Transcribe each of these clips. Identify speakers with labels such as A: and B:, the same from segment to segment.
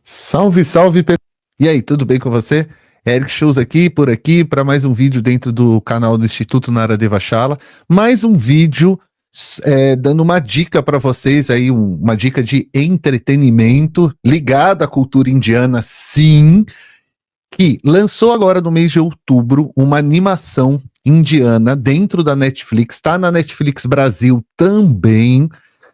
A: Salve, salve, E aí, tudo bem com você? Eric Shows aqui, por aqui, para mais um vídeo dentro do canal do Instituto Nara Devachala. Mais um vídeo dando uma dica para vocês aí, uma dica de entretenimento ligada à cultura indiana, sim, que lançou agora no mês de outubro uma animação indiana dentro da Netflix, está na Netflix Brasil também.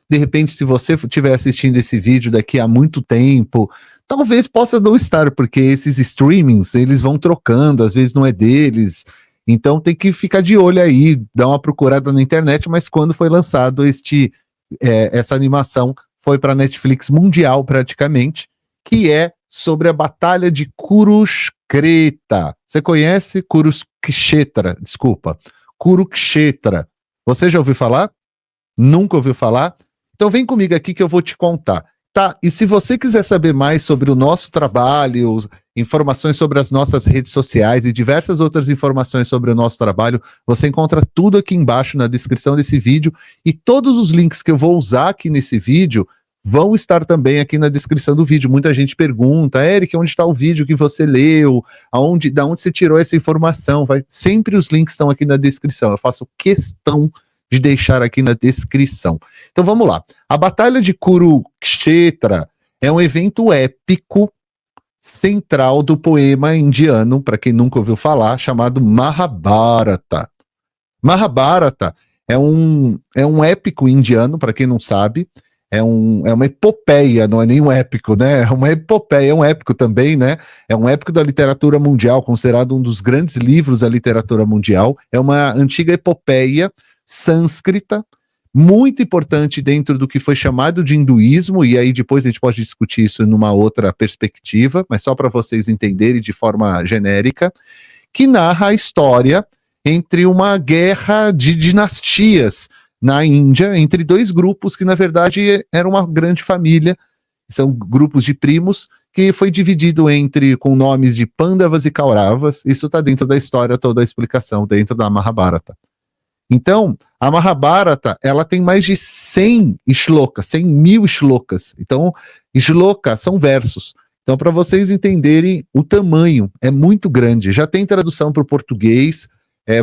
A: De repente, se você estiver assistindo esse vídeo daqui a muito tempo, talvez possa não estar, porque esses streamings, eles vão trocando, às vezes não é deles, então tem que ficar de olho aí, dar uma procurada na internet, mas quando foi lançado essa animação, foi para a Netflix mundial praticamente, que é sobre a Batalha de Kurukshetra. Você conhece Kurukshetra? Desculpa. Kurukshetra. Você já ouviu falar? Nunca ouviu falar? Então vem comigo aqui que eu vou te contar. Tá, e se você quiser saber mais sobre o nosso trabalho, informações sobre as nossas redes sociais e diversas outras informações sobre o nosso trabalho, você encontra tudo aqui embaixo na descrição desse vídeo, e todos os links que eu vou usar aqui nesse vídeo vão estar também aqui na descrição do vídeo. Muita gente pergunta, Eric, onde está o vídeo que você leu? Da onde você tirou essa informação? Sempre os links estão aqui na descrição. Eu faço questão de deixar aqui na descrição. Então vamos lá. A Batalha de Kurukshetra é um evento épico central do poema indiano, para quem nunca ouviu falar, chamado Mahabharata. Mahabharata é um épico indiano, para quem não sabe, é uma epopeia, não é nem um épico, né? É uma epopeia, é um épico também, né? É um épico da literatura mundial, considerado um dos grandes livros da literatura mundial. É uma antiga epopeia sânscrita, muito importante dentro do que foi chamado de hinduísmo, e aí depois a gente pode discutir isso numa outra perspectiva, mas só para vocês entenderem de forma genérica, que narra a história entre uma guerra de dinastias na Índia, entre dois grupos que na verdade eram uma grande família, são grupos de primos, que foi dividido com nomes de Pandavas e Kauravas. Isso está dentro da história, toda a explicação dentro da Mahabharata. Então, a Mahabharata, ela tem mais de 100 shlokas, 100.000 shlokas. Então, shloka são versos. Então, para vocês entenderem o tamanho, é muito grande. Já tem tradução para o português,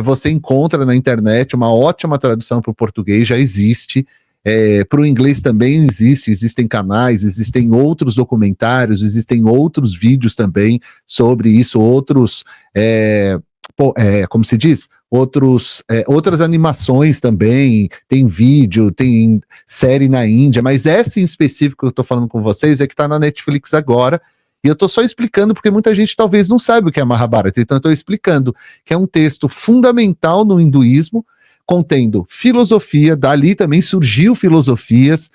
A: você encontra na internet uma ótima tradução para o português, já existe. Para o inglês também existem canais, existem outros documentários, existem outros vídeos também sobre isso, outros... como se diz? Outras animações também, tem vídeo, tem série na Índia, mas essa em específico que eu tô falando com vocês é que tá na Netflix agora, e eu tô só explicando porque muita gente talvez não saibe o que é Mahabharata, então eu tô explicando que é um texto fundamental no hinduísmo, contendo filosofia, dali também surgiu filosofias,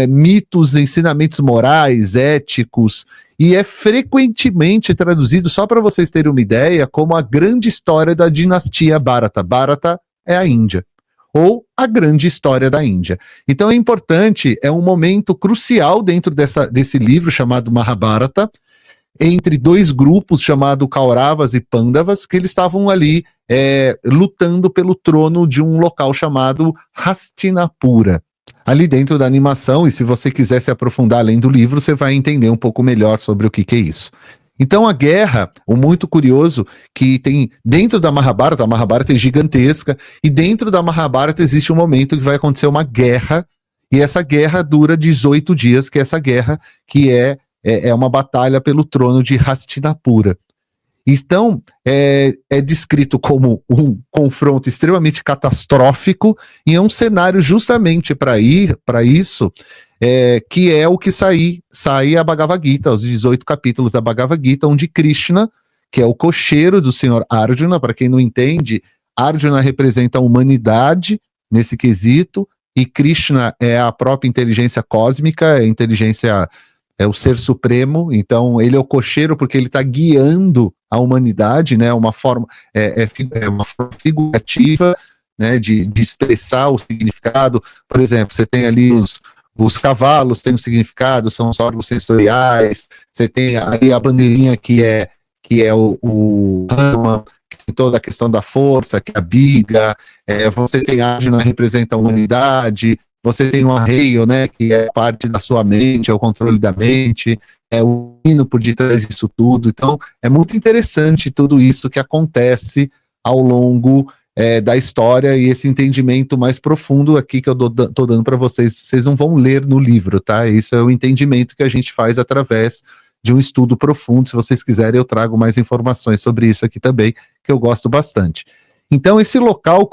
A: mitos, ensinamentos morais, éticos, e é frequentemente traduzido, só para vocês terem uma ideia, como a grande história da dinastia Bharata. Bharata é a Índia, ou a grande história da Índia. Então é importante, é um momento crucial dentro desse livro chamado Mahabharata, entre dois grupos chamados Kauravas e Pandavas, que eles estavam ali lutando pelo trono de um local chamado Hastinapura. Ali dentro da animação, e se você quiser se aprofundar além do livro, você vai entender um pouco melhor sobre o que é isso. Então a guerra, o muito curioso, que tem dentro da Mahabharata, a Mahabharata é gigantesca, e dentro da Mahabharata existe um momento que vai acontecer uma guerra, e essa guerra dura 18 dias, que é essa guerra que é uma batalha pelo trono de Hastinapura. Então, é descrito como um confronto extremamente catastrófico, e é um cenário justamente para isso, que é o que sai a Bhagavad Gita, os 18 capítulos da Bhagavad Gita, onde Krishna, que é o cocheiro do senhor Arjuna, para quem não entende, Arjuna representa a humanidade nesse quesito, e Krishna é a própria inteligência cósmica, a inteligência... é o ser supremo, então ele é o cocheiro porque ele está guiando a humanidade, né, uma forma figurativa, né, de expressar o significado. Por exemplo, você tem ali os cavalos, tem um significado, são os órgãos sensoriais, você tem ali a bandeirinha que é o Rama, que tem toda a questão da força, que é a biga, você tem a Ajna, representa a humanidade, você tem o arreio, né, que é parte da sua mente, é o controle da mente, o hino por detrás disso tudo. Então, é muito interessante tudo isso que acontece ao longo da história e esse entendimento mais profundo aqui que eu tô dando para vocês. Vocês não vão ler no livro, tá? Isso é o entendimento que a gente faz através de um estudo profundo. Se vocês quiserem, eu trago mais informações sobre isso aqui também, que eu gosto bastante. Então, esse local,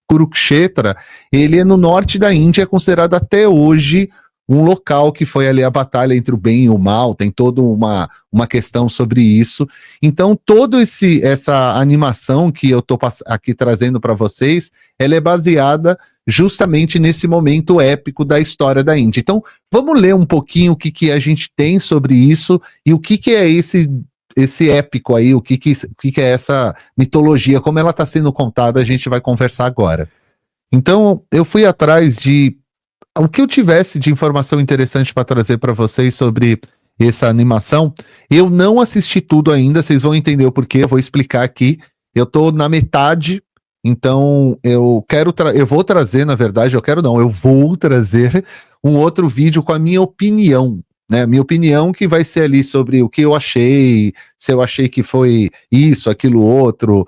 A: Kurukshetra, ele é no norte da Índia, é considerado até hoje um local que foi ali a batalha entre o bem e o mal, tem toda uma questão sobre isso. Então, toda essa animação que eu estou aqui trazendo para vocês, ela é baseada justamente nesse momento épico da história da Índia. Então, vamos ler um pouquinho o que a gente tem sobre isso e o que é esse épico aí, o que é essa mitologia, como ela está sendo contada, a gente vai conversar agora. Então, eu fui atrás de o que eu tivesse de informação interessante para trazer para vocês sobre essa animação. Eu não assisti tudo ainda, vocês vão entender o porquê, eu vou explicar aqui. Eu estou na metade, então eu vou trazer, na verdade, eu vou trazer um outro vídeo com a minha opinião, né? Minha opinião que vai ser ali sobre o que eu achei, se eu achei que foi isso, aquilo, outro.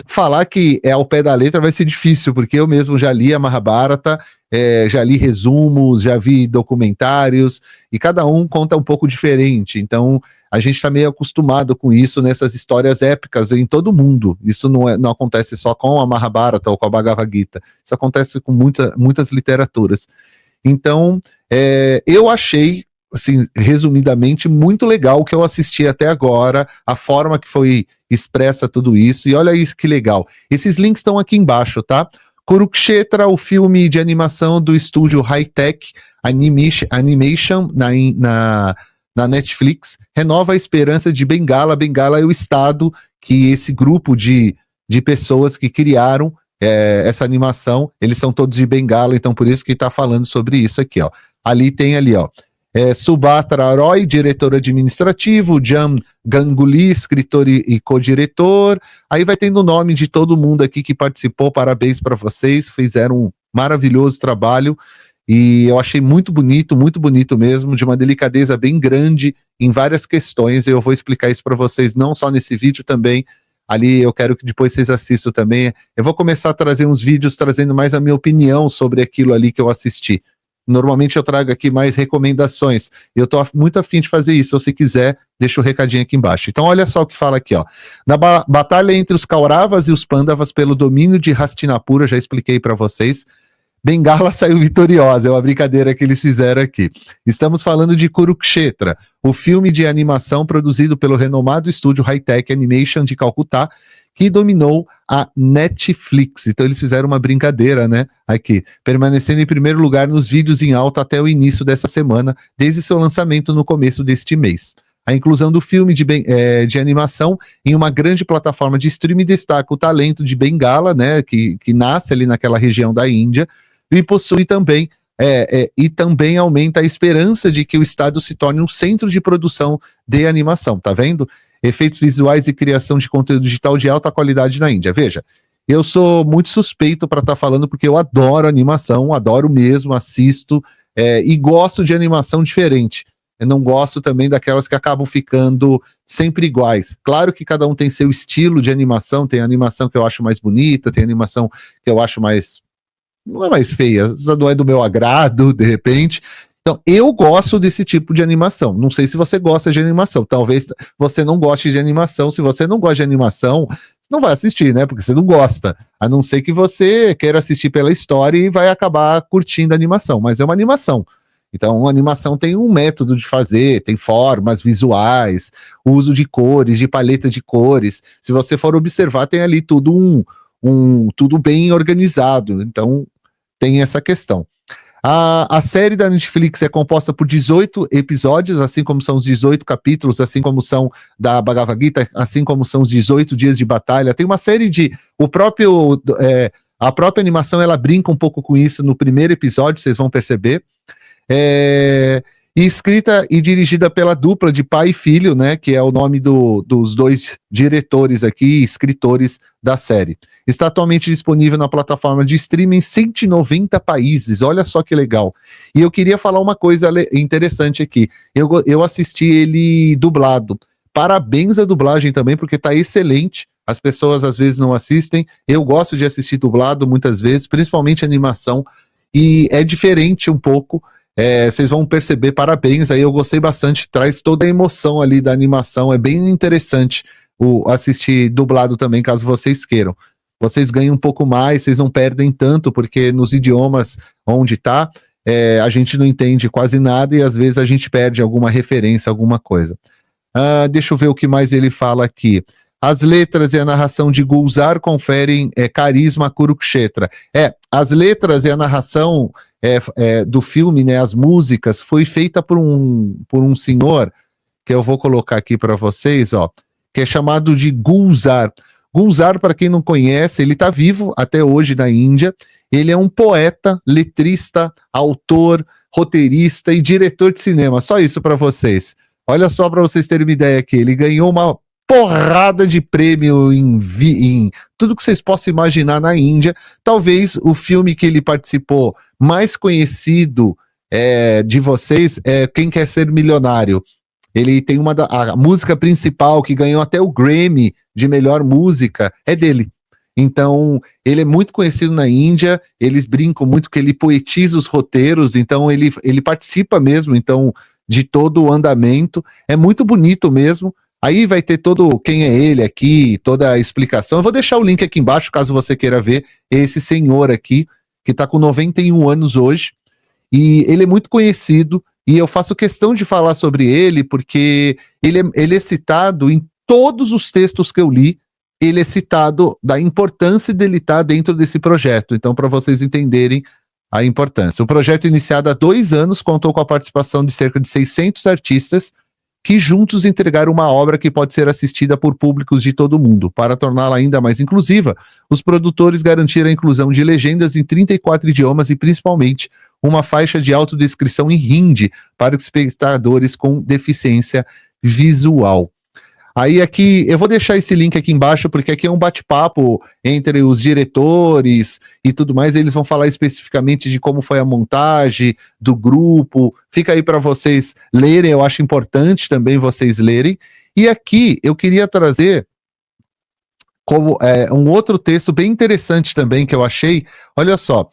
A: Falar que é ao pé da letra vai ser difícil, porque eu mesmo já li a Mahabharata, já li resumos, já vi documentários, e cada um conta um pouco diferente. Então, a gente está meio acostumado com isso nessas histórias épicas em todo mundo. Isso não acontece só com a Mahabharata ou com a Bhagavad Gita. Isso acontece com muitas literaturas. Então, eu achei, assim, resumidamente, muito legal o que eu assisti até agora, a forma que foi expressa tudo isso, e olha isso que legal. Esses links estão aqui embaixo, tá? Kurukshetra, o filme de animação do estúdio High-Tech Animation na Netflix, renova a esperança de Bengala. Bengala é o estado que esse grupo de pessoas que criaram essa animação, eles são todos de Bengala, então por isso que está falando sobre isso aqui, ó. Ali tem ali, ó, Subhatra Roy, diretor administrativo, Jam Ganguly, escritor e co-diretor. Aí vai tendo o nome de todo mundo aqui que participou. Parabéns para vocês, fizeram um maravilhoso trabalho e eu achei muito bonito mesmo, de uma delicadeza bem grande em várias questões. Eu vou explicar isso para vocês não só nesse vídeo, também ali eu quero que depois vocês assistam também. Eu vou começar a trazer uns vídeos trazendo mais a minha opinião sobre aquilo ali que eu assisti. Normalmente eu trago aqui mais recomendações. Eu tô muito afim de fazer isso. Se você quiser, deixa o recadinho aqui embaixo. Então, olha só o que fala aqui, ó. Na batalha entre os Kauravas e os Pandavas pelo domínio de Hastinapura, já expliquei para vocês, Bengala saiu vitoriosa. É uma brincadeira que eles fizeram aqui. Estamos falando de Kurukshetra, o filme de animação produzido pelo renomado estúdio High-Tech Animation de Calcutá, que dominou a Netflix. Então eles fizeram uma brincadeira, né, aqui, permanecendo em primeiro lugar nos vídeos em alta até o início dessa semana, desde seu lançamento no começo deste mês. A inclusão do filme de animação em uma grande plataforma de streaming destaca o talento de Bengala, né, que nasce ali naquela região da Índia, e possui também e também aumenta a esperança de que o estado se torne um centro de produção de animação, tá vendo? Efeitos visuais e criação de conteúdo digital de alta qualidade na Índia. Veja, eu sou muito suspeito para estar falando, porque eu adoro animação, adoro mesmo, assisto, e gosto de animação diferente. Eu não gosto também daquelas que acabam ficando sempre iguais. Claro que cada um tem seu estilo de animação, tem animação que eu acho mais bonita, tem animação que eu acho mais... não é mais feia, não é do meu agrado, de repente. Então, eu gosto desse tipo de animação. Não sei se você gosta de animação. Talvez você não goste de animação. Se você não gosta de animação, você não vai assistir, né? Porque você não gosta. A não ser que você queira assistir pela história e vai acabar curtindo a animação. Mas é uma animação. Então, uma animação tem um método de fazer, tem formas visuais, uso de cores, de paleta de cores. Se você for observar, tem ali tudo tudo bem organizado. Então, tem essa questão. A série da Netflix é composta por 18 episódios, assim como são os 18 capítulos, assim como são da Bhagavad Gita, assim como são os 18 dias de batalha. Tem uma série de... a própria animação, ela brinca um pouco com isso no primeiro episódio, vocês vão perceber. E E escrita e dirigida pela dupla de pai e filho, né, que é o nome dos dois diretores aqui, escritores da série. Está atualmente disponível na plataforma de streaming em 190 países, olha só que legal. E eu queria falar uma coisa interessante aqui, eu assisti ele dublado. Parabéns à dublagem também, porque tá excelente. As pessoas às vezes não assistem, eu gosto de assistir dublado muitas vezes, principalmente animação, e é diferente um pouco. Vocês vão perceber, parabéns, aí eu gostei bastante, traz toda a emoção ali da animação, é bem interessante assistir dublado também, caso vocês queiram. Vocês ganham um pouco mais, vocês não perdem tanto, porque nos idiomas onde tá, a gente não entende quase nada e às vezes a gente perde alguma referência, alguma coisa. Deixa eu ver o que mais ele fala aqui. As letras e a narração de Gulzar conferem carisma a Kurukshetra. As letras e a narração do filme, né, as músicas, foi feita por um senhor, que eu vou colocar aqui para vocês, ó, que é chamado de Gulzar. Gulzar, para quem não conhece, ele está vivo até hoje na Índia. Ele é um poeta, letrista, autor, roteirista e diretor de cinema. Só isso para vocês. Olha só para vocês terem uma ideia aqui. Ele ganhou uma porrada de prêmio em tudo que vocês possam imaginar na Índia. Talvez o filme que ele participou mais conhecido de vocês é Quem Quer Ser Milionário. Ele tem a música principal que ganhou até o Grammy de melhor música, é dele. Então, ele é muito conhecido na Índia, eles brincam muito que ele poetiza os roteiros, então ele participa mesmo, então, de todo o andamento. É muito bonito mesmo. Aí vai ter todo quem é ele aqui, toda a explicação. Eu vou deixar o link aqui embaixo, caso você queira ver esse senhor aqui, que está com 91 anos hoje, e ele é muito conhecido, e eu faço questão de falar sobre ele, porque ele é citado em todos os textos que eu li, ele é citado da importância dele estar dentro desse projeto, então para vocês entenderem a importância. O projeto, iniciado há 2 anos, contou com a participação de cerca de 600 artistas, que juntos entregaram uma obra que pode ser assistida por públicos de todo o mundo. Para torná-la ainda mais inclusiva, os produtores garantiram a inclusão de legendas em 34 idiomas e, principalmente, uma faixa de autodescrição em Hindi para os espectadores com deficiência visual. Aí aqui, eu vou deixar esse link aqui embaixo, porque aqui é um bate-papo entre os diretores e tudo mais, eles vão falar especificamente de como foi a montagem do grupo, fica aí para vocês lerem, eu acho importante também vocês lerem. E aqui eu queria trazer como um outro texto bem interessante também que eu achei, olha só,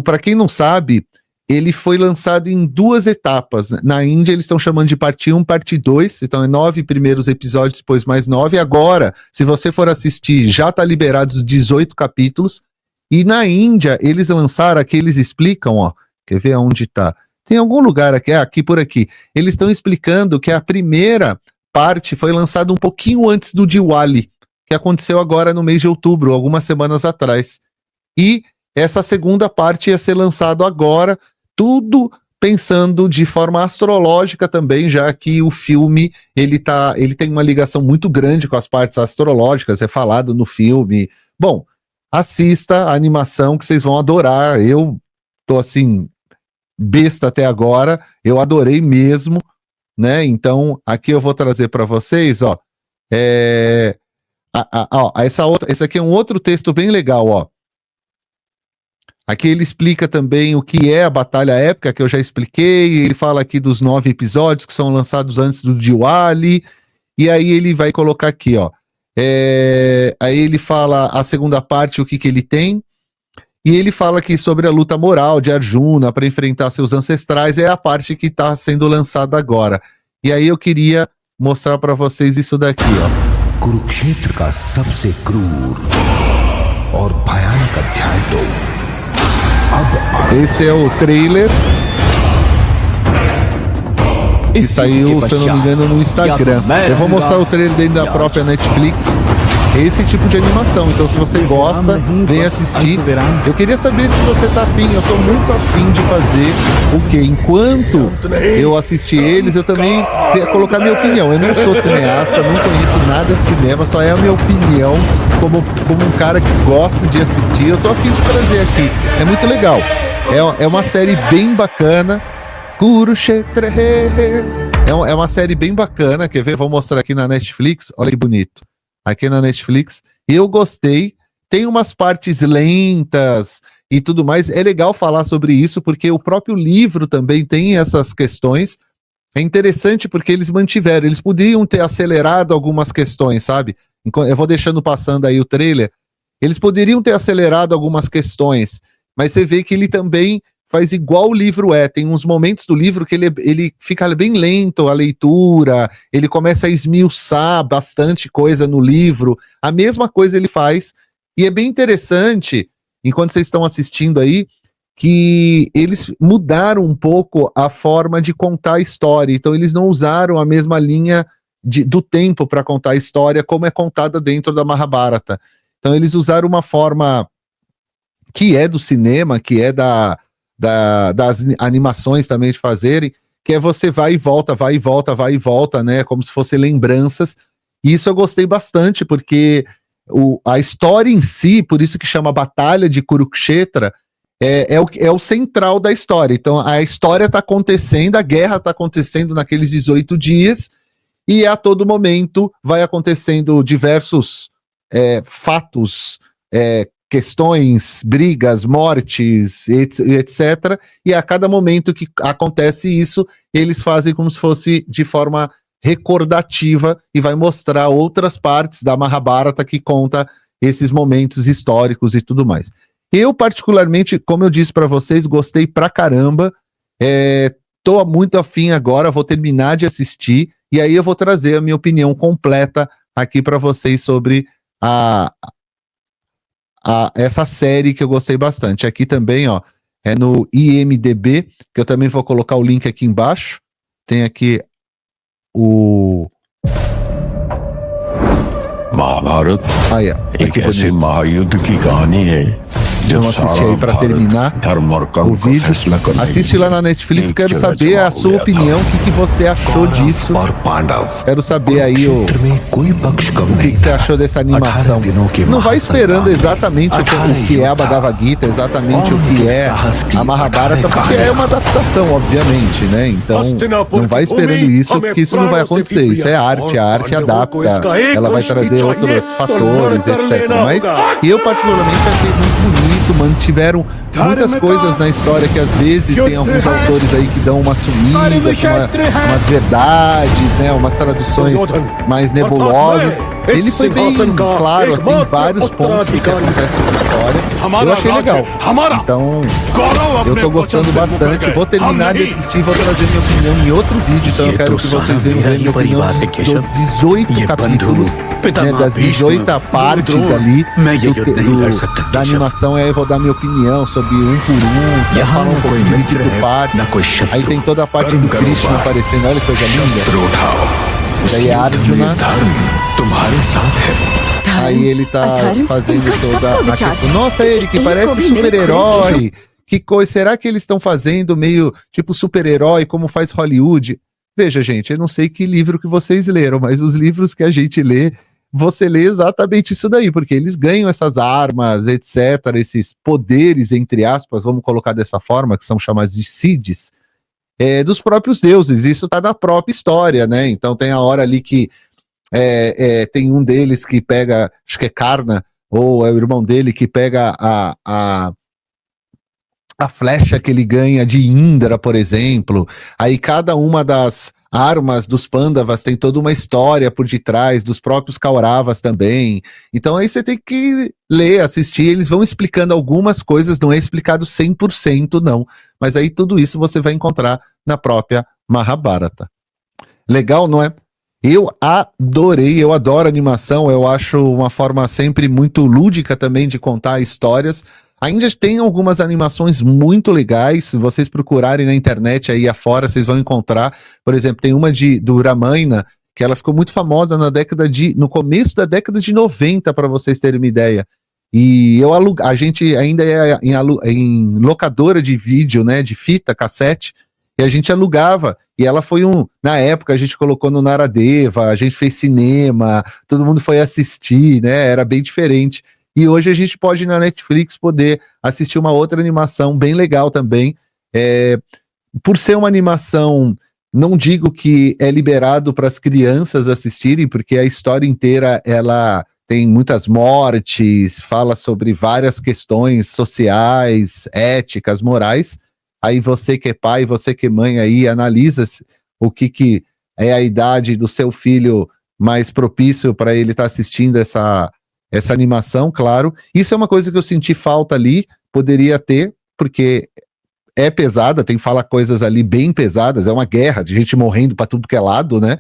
A: para quem não sabe, ele foi lançado em 2 etapas. Na Índia eles estão chamando de parte 1, parte 2, então 9 primeiros episódios, depois mais 9. Agora, se você for assistir, já está liberado os 18 capítulos. E na Índia, eles lançaram aqui, eles explicam, ó, quer ver aonde está? Tem algum lugar aqui, aqui por aqui. Eles estão explicando que a primeira parte foi lançada um pouquinho antes do Diwali, que aconteceu agora no mês de outubro, algumas semanas atrás. E essa segunda parte ia ser lançada agora, tudo pensando de forma astrológica também, já que o filme ele tem uma ligação muito grande com as partes astrológicas, é falado no filme. Bom, assista a animação que vocês vão adorar. Eu tô assim, besta até agora, eu adorei mesmo, né? Então, aqui eu vou trazer para vocês, ó, esse aqui é um outro texto bem legal, ó. Aqui ele explica também o que é a Batalha Épica, que eu já expliquei. Ele fala aqui dos 9 episódios que são lançados antes do Diwali. E aí ele vai colocar aqui, ó. Aí ele fala a segunda parte, o que ele tem. E ele fala aqui sobre a luta moral de Arjuna para enfrentar seus ancestrais. É a parte que está sendo lançada agora. E aí eu queria mostrar para vocês isso daqui, ó. Kurukshetra ka sabse krur aur bhayanak adhyay to. Esse é o trailer que saiu, se eu não me engano, no Instagram. Eu vou mostrar o trailer dentro da própria Netflix. Esse tipo de animação, então se você gosta, vem assistir. Eu queria saber se você tá afim, eu tô muito afim de fazer o quê? Enquanto eu assisti eles, eu também ia colocar minha opinião. Eu não sou cineasta, não conheço nada de cinema, só é a minha opinião como um cara que gosta de assistir. Eu tô afim de trazer aqui, é muito legal. É uma série bem bacana, Kurukshetra, é uma série bem bacana, quer ver? Vou mostrar aqui na Netflix, olha que bonito. Aqui na Netflix, eu gostei, tem umas partes lentas e tudo mais, é legal falar sobre isso, porque o próprio livro também tem essas questões. É interessante porque eles mantiveram, eles podiam ter acelerado algumas questões, sabe? Eu vou deixando passando aí o trailer, eles poderiam ter acelerado algumas questões, mas você vê que ele também faz igual o livro tem uns momentos do livro que ele fica bem lento a leitura, ele começa a esmiuçar bastante coisa no livro, a mesma coisa ele faz, e é bem interessante, enquanto vocês estão assistindo aí, que eles mudaram um pouco a forma de contar a história, então eles não usaram a mesma linha do tempo para contar a história como é contada dentro da Mahabharata, então eles usaram uma forma que é do cinema, que é das animações também de fazerem, que é você vai e volta, vai e volta, vai e volta, né, como se fossem lembranças, e isso eu gostei bastante, porque a história em si, por isso que chama Batalha de Kurukshetra, é o central da história, então a história está acontecendo, a guerra está acontecendo naqueles 18 dias, e a todo momento vai acontecendo diversos fatos, questões, brigas, mortes, etc. E a cada momento que acontece isso, eles fazem como se fosse de forma recordativa e vai mostrar outras partes da Mahabharata que conta esses momentos históricos e tudo mais. Eu, particularmente, como eu disse para vocês, gostei pra caramba. Tô muito afim agora, vou terminar de assistir e aí eu vou trazer a minha opinião completa aqui para vocês sobre essa série que eu gostei bastante. Aqui também, ó, é no IMDb, que eu também vou colocar o link aqui embaixo. Tem aqui o
B: Mahabharat एक ऐसे महायुद्ध की कहानी है
A: Vamos assistir aí para terminar o vídeo. Assiste lá na Netflix, quero saber a sua opinião, o que você achou disso. Quero saber aí o que você achou dessa animação. Não vai esperando exatamente o que é a Bhagavad Gita, exatamente o que é a Mahabharata, porque é uma adaptação, obviamente, né? Então, não vai esperando isso, porque isso não vai acontecer. Isso é arte, a arte adapta, ela vai trazer outros fatores, etc. Mas eu particularmente achei muito bonito. Mantiveram muitas coisas na história que às vezes tem alguns autores aí que dão uma sumida, umas verdades, né, umas traduções mais nebulosas. Ele foi bem claro, assim, vários pontos do que acontece nessa história. Eu achei legal. Então, eu tô gostando bastante. Vou terminar de assistir e vou trazer minha opinião em outro vídeo. Então eu quero que vocês vejam minha opinião dos 18 capítulos, né, das 18 partes ali da animação. Aí eu vou dar minha opinião sobre um por um, você vai falar um pouquinho dividido por partes. Aí tem toda a parte do Krishna aparecendo, olha que coisa linda. Daí a Arjuna, aí ele tá fazendo toda a questão. Nossa, ele que parece super-herói. Que coisa, será que eles estão fazendo meio tipo super-herói, como faz Hollywood? Veja, gente, eu não sei que livro que vocês leram, mas os livros que a gente lê, você lê exatamente isso daí, porque eles ganham essas armas, etc., esses poderes, entre aspas, vamos colocar dessa forma, que são chamados de Siddhis, dos próprios deuses. Isso tá na própria história, né? Então tem a hora ali que tem um deles que pega, acho que é Karna, ou é o irmão dele que pega a flecha que ele ganha de Indra, por exemplo. Aí cada uma das armas dos Pandavas tem toda uma história por detrás, dos próprios Kauravas também. Então aí você tem que ler, assistir, eles vão explicando algumas coisas, não é explicado 100% não, mas aí tudo isso você vai encontrar na própria Mahabharata. Legal, não é? Eu adorei, eu adoro animação, eu acho uma forma sempre muito lúdica também de contar histórias. Ainda tem algumas animações muito legais, se vocês procurarem na internet aí afora, vocês vão encontrar. Por exemplo, tem uma do Ramayana, que ela ficou muito famosa no começo da década de 90, para vocês terem uma ideia. E a gente ainda é em locadora de vídeo, né, de fita, cassete, e a gente alugava, e ela foi na época a gente colocou no Naradeva, a gente fez cinema, todo mundo foi assistir, né, era bem diferente. E hoje a gente pode, na Netflix, poder assistir uma outra animação bem legal também, por ser uma animação, não digo que é liberado para as crianças assistirem, porque a história inteira ela tem muitas mortes, fala sobre várias questões sociais, éticas, morais. Aí você que é pai, você que é mãe aí, analisa o que é a idade do seu filho mais propício para ele estar assistindo essa animação, claro. Isso é uma coisa que eu senti falta ali, poderia ter, porque é pesada, fala coisas ali bem pesadas, é uma guerra de gente morrendo para tudo que é lado, né?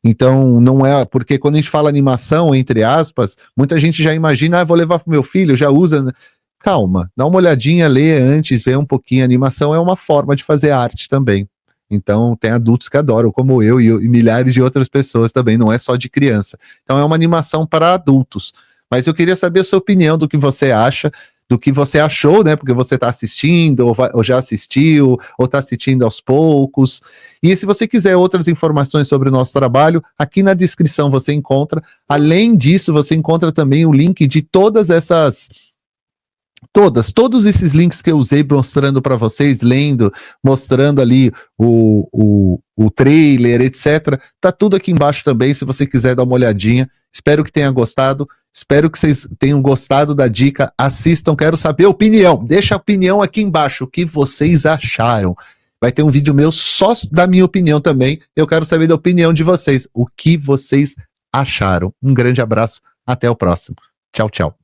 A: Então, não é, porque quando a gente fala animação, entre aspas, muita gente já imagina, vou levar pro meu filho, já usa, né? Calma, dá uma olhadinha, lê antes, vê um pouquinho, a animação é uma forma de fazer arte também. Então, tem adultos que adoram, como eu e milhares de outras pessoas também, não é só de criança. Então, é uma animação para adultos. Mas eu queria saber a sua opinião do que você acha, do que você achou, né? Porque você está assistindo, ou já assistiu, ou está assistindo aos poucos. E se você quiser outras informações sobre o nosso trabalho, aqui na descrição você encontra. Além disso, você encontra também o link de todas essas... Todos esses links que eu usei mostrando para vocês, lendo, mostrando ali o trailer, etc. Tá tudo aqui embaixo também, se você quiser dar uma olhadinha. Espero que tenha gostado. Espero que vocês tenham gostado da dica. Assistam, quero saber a opinião. Deixa a opinião aqui embaixo, o que vocês acharam. Vai ter um vídeo meu só da minha opinião também. Eu quero saber da opinião de vocês. O que vocês acharam. Um grande abraço. Até o próximo. Tchau, tchau.